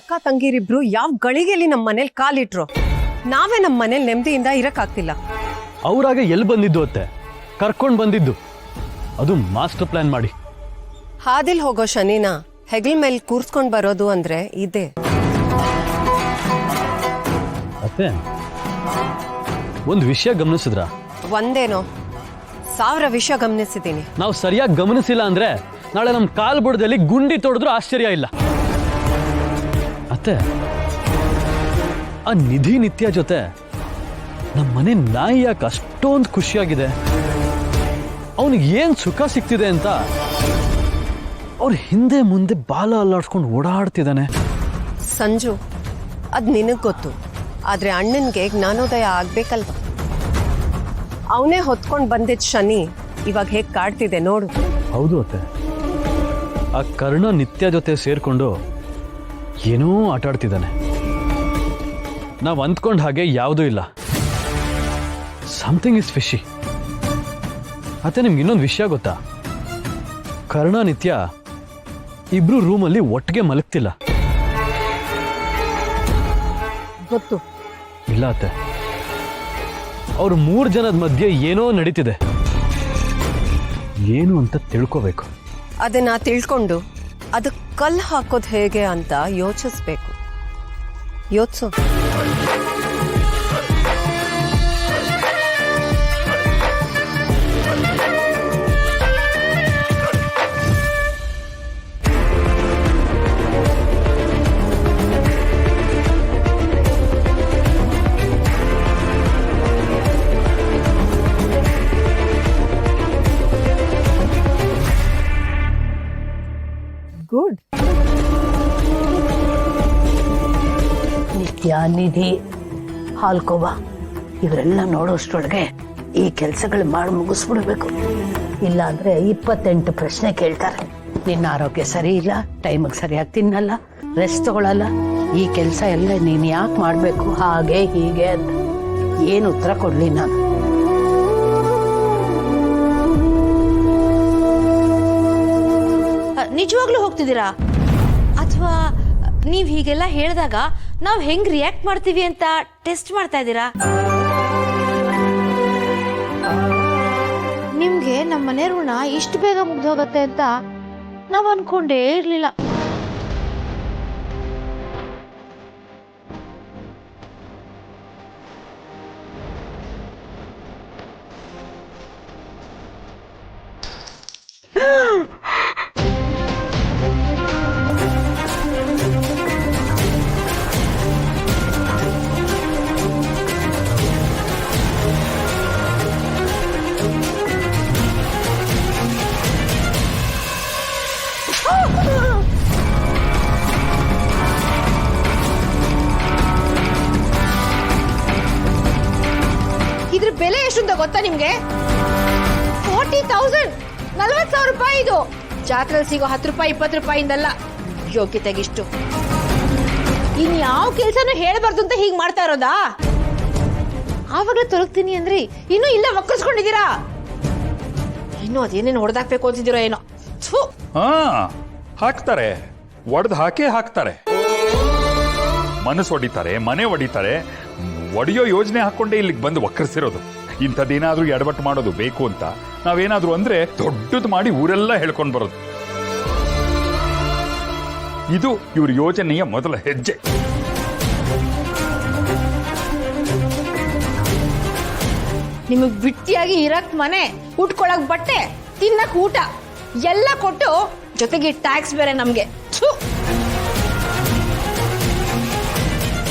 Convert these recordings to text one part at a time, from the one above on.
ಅಕ್ಕ ತಂಗಿರಿಬ್ರು ಯಾವ ಗಳಿಗೆಯಲ್ಲಿ ನಮ್ಮ ಮನೇಲಿ ಕಾಲಿಟ್ರು. ನಾವೇ ನಮ್ಮ ಮನೇಲಿ ನೆಮ್ಮದಿಯಿಂದ ಇರಕ್ಕಾಗ್ತಿಲ್ಲ. ಅವ್ರಾಗ ಎಲ್ಲಿ ಬಂದಿದ್ದು ಅತ್ತೆ? ಕರ್ಕೊಂಡು ಬಂದಿದ್ದು, ಅದು ಮಾಸ್ಟರ್ ಪ್ಲಾನ್ ಮಾಡಿ. ಹಾದಿಲ್ ಹೋಗೋ ಶನಿನ ಹೆಗಲ್ ಮೇಲೆ ಕೂರ್ಸ್ಕೊಂಡ್ ಬರೋದು ಅಂದ್ರೆ ಇದೆ. ಅತ್ತೆ, ಒಂದು ವಿಷಯ ಗಮನಿಸಿದ್ರ? ಒಂದೇನೋ 1000 ವಿಷಯ ಗಮನಿಸಿದ್ದೀನಿ. ನಾವು ಸರಿಯಾಗಿ ಗಮನಿಸಿಲ್ಲ ಅಂದ್ರೆ ನಾಳೆ ನಮ್ಮ ಕಾಲ್ ಬುಡದಲ್ಲಿ ಗುಂಡಿ ತೊಡೆದ್ರೂ ಆಶ್ಚರ್ಯ ಇಲ್ಲ. ಅತ್ತೆ, ಆ ನಿಧಿ ನಿತ್ಯ ಜೊತೆ ನಮ್ಮ ಮನೆ ನಾಯಿ ಯಾಕೆ ಅಷ್ಟೊಂದು ಖುಷಿಯಾಗಿದೆ? ಅವನಿಗೆ ಏನ್ ಸುಖ ಸಿಗ್ತಿದೆ ಅಂತ ಅವ್ರ ಹಿಂದೆ ಮುಂದೆ ಬಾಲ ಅಲ್ಲಾಡ್ಸ್ಕೊಂಡು ಓಡಾಡ್ತಿದ್ದಾನೆ. ಸಂಜು, ಅದ್ ನಿನಗ್ ಗೊತ್ತು, ಆದ್ರೆ ಅಣ್ಣನ್ಗೆ ಜ್ಞಾನೋದಯ ಆಗ್ಬೇಕಲ್ವ? ಅವನೇ ಹೊತ್ಕೊಂಡ್ ಬಂದಿದ್ ಶನಿ ಇವಾಗ ಹೇಗ್ ಕಾಡ್ತಿದೆ ನೋಡು. ಹೌದು ಅತ್ತೆ, ಆ ಕರ್ಣ ನಿತ್ಯ ಜೊತೆ ಸೇರ್ಕೊಂಡು ಏನೋ ಆಟಾಡ್ತಿದ್ದಾನೆ. ನಾವು ಅಂದ್ಕೊಂಡ ಹಾಗೆ ಯಾವುದೂ ಇಲ್ಲ. Something is fishy. ಅತ್ತೆ, ನಿಮ್ಗೆ ಇನ್ನೊಂದು ವಿಷಯ ಗೊತ್ತಾ? ಕರ್ಣ ನಿತ್ಯ ಇಬ್ರು ರೂಮಲ್ಲಿ ಒಟ್ಟಿಗೆ ಮಲಗ್ತಿಲ್ಲ. ಗೊತ್ತು. ಇಲ್ಲ ಅತ್ತೆ, ಅವ್ರ 3 ಜನದ ಮಧ್ಯೆ ಏನೋ ನಡೀತಿದೆ. ಏನು ಅಂತ ತಿಳ್ಕೋಬೇಕು. ಅದನ್ನ ತಿಳ್ಕೊಂಡು ಅದಕ್ಕೆ ಕಲ್ಲು ಹಾಕೋದು ಹೇಗೆ ಅಂತ ಯೋಚಿಸ್ಬೇಕು. ಯೋಚಿಸು. ಗುಡ್. ನಿತ್ಯ, ನಿಧಿ, ಹಾಲ್ಕೋಬ ಇವರೆಲ್ಲ ನೋಡೋಷ್ಟ್ರೊಳಗೆ ಈ ಕೆಲಸಗಳು ಮಾಡಿ ಮುಗಿಸ್ಬಿಡ್ಬೇಕು. ಇಲ್ಲ ಅಂದ್ರೆ 28 ಪ್ರಶ್ನೆ ಕೇಳ್ತಾರೆ. ನಿನ್ನ ಆರೋಗ್ಯ ಸರಿ ಇಲ್ಲ, ಟೈಮಿಗೆ ಸರಿಯಾಗಿ ತಿನ್ನಲ್ಲ, ರೆಸ್ಟ್ ತಗೊಳಲ್ಲ, ಈ ಕೆಲಸ ಎಲ್ಲ ನೀನ್ ಯಾಕೆ ಮಾಡ್ಬೇಕು, ಹಾಗೆ ಹೀಗೆ ಅಂತ ಏನು ಉತ್ತರ ಕೊಡ್ಲಿ ನಾನು? ನಿಜವಾಗ್ಲೂ ಹೋಗ್ತಿದ್ದೀರಾ ಅಥವಾ ನೀವ್ ಹೀಗೆಲ್ಲ ಹೇಳಿದಾಗ ನಾವ್ ಹೆಂಗ್ ರಿಯಾಕ್ಟ್ ಮಾಡ್ತೀವಿ ಅಂತ ಟೆಸ್ಟ್ ಮಾಡ್ತಾ ಇದ್ದೀರಾ? ನಿಮ್ಗೆ ನಮ್ಮ ಮನೆ ಋಣ ಇಷ್ಟು ಬೇಗ ಮುಗ್ದೋಗತ್ತೆ ಅಂತ ನಾವ್ ಅನ್ಕೊಂಡೇ ಇರ್ಲಿಲ್ಲ. ಇದ್ರ ಬೆಲೆ ಎಷ್ಟು ಅಂತ ಗೊತ್ತಾ ನಿಮ್ಗೆ? 40,000, 40,000 ರೂಪಾಯಿ. ಇದು ಜಾತ್ರೆಯಲ್ಲಿ ಸಿಗೋ 10 ರೂಪಾಯಿ 20 ರೂಪಾಯಿಂದಲ್ಲ, ಯೋಗ್ಯತೆಗಿಷ್ಟು. ಇನ್ ಯಾವ ಕೆಲ್ಸನೂ ಹೇಳ್ಬಾರ್ದು ಅಂತ ಹೀಗ್ ಮಾಡ್ತಾ ಇರೋದಾ? ಆವಾಗ್ಲೇ ತೊಲಗ್ತೀನಿ ಅಂದ್ರಿ, ಇನ್ನು ಇಲ್ಲ ವಕ್ರಿಸ್ಕೊಂಡಿದ್ದೀರಾ. ಇನ್ನು ಅದೇನೇನು ಹೊಡೆದಾಕ್ಬೇಕು ಅಂತಿದ್ದೀರೋ ಏನೋ. ಹಾಕ್ತಾರೆ, ಒಡೆದು ಹಾಕ್ತಾರೆ. ಮನಸ್ಸು ಹೊಡಿತಾರೆ, ಮನೆ ಹೊಡಿತಾರೆ, ಒಡೆಯೋ ಯೋಜನೆ ಹಾಕೊಂಡೇ ಇಲ್ಲಿಗೆ ಬಂದು ವಕ್ರಿಸಿರೋದು. ಇಂಥದ್ದೇನಾದ್ರೂ ಎಡವಟ್ಟು ಮಾಡೋದು ಬೇಕು ಅಂತ ನಾವೇನಾದ್ರೂ ಅಂದ್ರೆ ದೊಡ್ಡದು ಮಾಡಿ ಊರೆಲ್ಲ ಹೇಳ್ಕೊಂಡು ಬರೋದು. ಇದು ಇವ್ರ ಯೋಜನೆಯ ಮೊದಲ ಹೆಜ್ಜೆ. ನಿಮಗ್ ಬಿಟ್ಟಿಯಾಗಿ ಇರಕ್ ಮನೆ, ಉಟ್ಕೊಳಕ್ ಬಟ್ಟೆ, ತಿನ್ನಕ್ ಊಟ ಎಲ್ಲ ಕೊಟ್ಟು ಜೊತೆಗೆ ಟ್ಯಾಕ್ಸ್ ಬೇರೆ ನಮ್ಗೆ.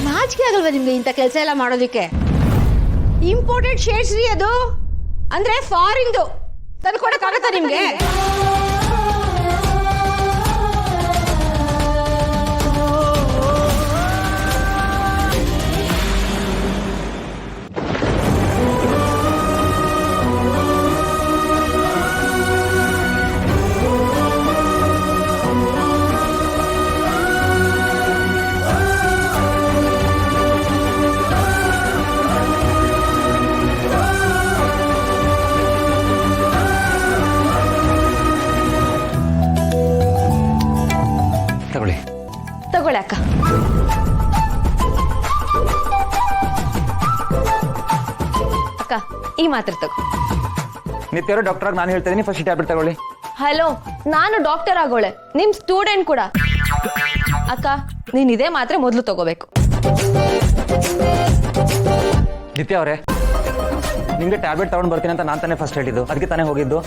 ನಾಚಿಕೆ ಆಗಲ್ವಾ ನಿಮ್ಗೆ ಇಂಥ ಕೆಲಸ ಎಲ್ಲ ಮಾಡೋದಿಕ್ಕೆ? ಇಂಪೋರ್ಟೆಡ್ ಶೇರ್ಸ್ ರೀ ಅದು, ಅಂದ್ರೆ ಫಾರಿನ್ದು. ತಂದ್ಕೊಡಕ್ಕಾಗತ್ತಾ ನಿಮ್ಗೆ? ಮಾತ್ರೆ ತಗೋ. ನಿತ್ಯರು ಡಾಕ್ಟರ್ ಆಗಿ ನಾನು ಹೇಳ್ತಾ ಇದೀನಿ, ಫಸ್ಟ್ ಟ್ಯಾಬ್ಲೆಟ್ ತಗೊಳ್ಳಿ. ಹಲೋ, ನಾನು ಡಾಕ್ಟರ್ ಆಗೋಳೆ, ನಿಮ್ ಸ್ಟೂಡೆಂಟ್ ಕೂಡ. ಅಕ್ಕ, ನೀನ್ ಇದೇ ಮಾತ್ರೆ ಮೊದಲು ತಗೋಬೇಕು. ನಿತ್ಯ ಅವರೇ, ನಿಮ್ಗೆ ಟ್ಯಾಬ್ಲೆಟ್ ತಗೊಂಡು ಬರ್ತೀನಿ ಅಂತ ನಾನು ತಾನೇ ಫಸ್ಟ್ ಹೇಳಿದ್ದು, ಅದಕ್ಕೆ ತಾನೇ ಹೋಗಿದ್ದು.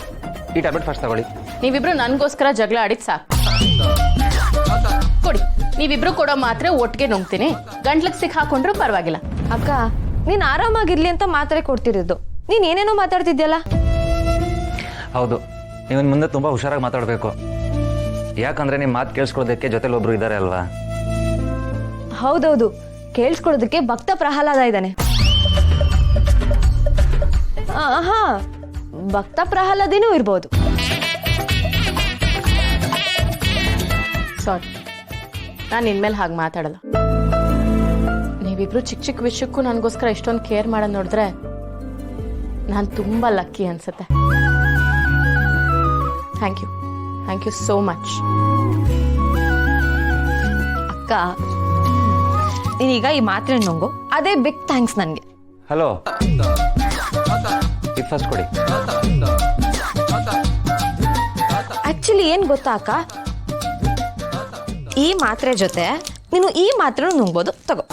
ಈ ಟ್ಯಾಬ್ಲೆಟ್ ಫಸ್ಟ್ ತಗೊಳ್ಳಿ. ನೀವಿಬ್ರು ನನ್ಗೋಸ್ಕರ ಜಗಳ ಆಡಿದ್ ಸಾಕು. ಕೊಡಿ, ನೀವಿಬ್ರು ಕೊಡೋ ಮಾತ್ರೆ ಒಟ್ಟಿಗೆ ನುಂಗ್ತೀನಿ. ಗಂಟ್ಲಿಗೆ ಸಿಕ್ ಹಾಕೊಂಡ್ರು ಪರವಾಗಿಲ್ಲ. ಅಕ್ಕ, ನೀನ್ ಆರಾಮಾಗಿರ್ಲಿ ಅಂತ ಮಾತ್ರೆ ಕೊಡ್ತಿರೋದು, ನೀನ್ ಏನೇನೋ ಮಾತಾಡ್ತಿದ್ಯಲ್ಲ. ಹೌದು, ನೀವನ್ ಮುಂದೆ ತುಂಬಾ ಹುಷಾರಾಗಿ ಮಾತಾಡಬೇಕು. ಯಾಕಂದ್ರೆ ನಿಮ್ಮ ಮಾತು ಕೇಳಿಸ್ಕೊಳ್ಳೋದಕ್ಕೆ ಜೊತೆಲಿ ಒಬ್ರು ಇದ್ದಾರೆ ಅಲ್ವಾ? ಹೌದೌದು, ಕೇಳಿಸ್ಕೊಳ್ಳೋದಕ್ಕೆ ಭಕ್ತ ಪ್ರಹ್ಲಾದ ಇದ್ದಾನೆ. ಹಾ, ಭಕ್ತ ಪ್ರಹ್ಲಾದಿನೂ ಇರ್ಬೋದು. ಸಾರಿ, ನಾನು ಇನ್ಮೇಲೆ ಹಾಗೆ ಮಾತಾಡಲ್ಲ. ನೀವಿಬ್ರು ಚಿಕ್ಕ ಚಿಕ್ಕ ವಿಷಯಕ್ಕೂ ನನಗೋಸ್ಕರ ಇಷ್ಟೊಂದು ಕೇರ್ ಮಾಡೋದು ನೋಡಿದ್ರೆ ನಾನು ತುಂಬ ಲಕ್ಕಿ ಅನ್ಸುತ್ತೆ. Thank you so much. ಅಕ್ಕ, ನೀನೀಗ ಈ ಮಾತ್ರೆ ನುಂಗು, ಅದೇ ಬಿಗ್ ಥ್ಯಾಂಕ್ಸ್ ನನಗೆ. ಹಲೋ, ಇದು ಫಸ್ಟ್ ಕೊಡಿ. ಆಕ್ಚುಲಿ ಏನ್ ಗೊತ್ತಾ ಅಕ್ಕ, ಈ ಮಾತ್ರೆ ಜೊತೆ ನೀನು ಈ ಮಾತ್ರೆ ನುಂಗ್ಬೋದು, ತಗೋ.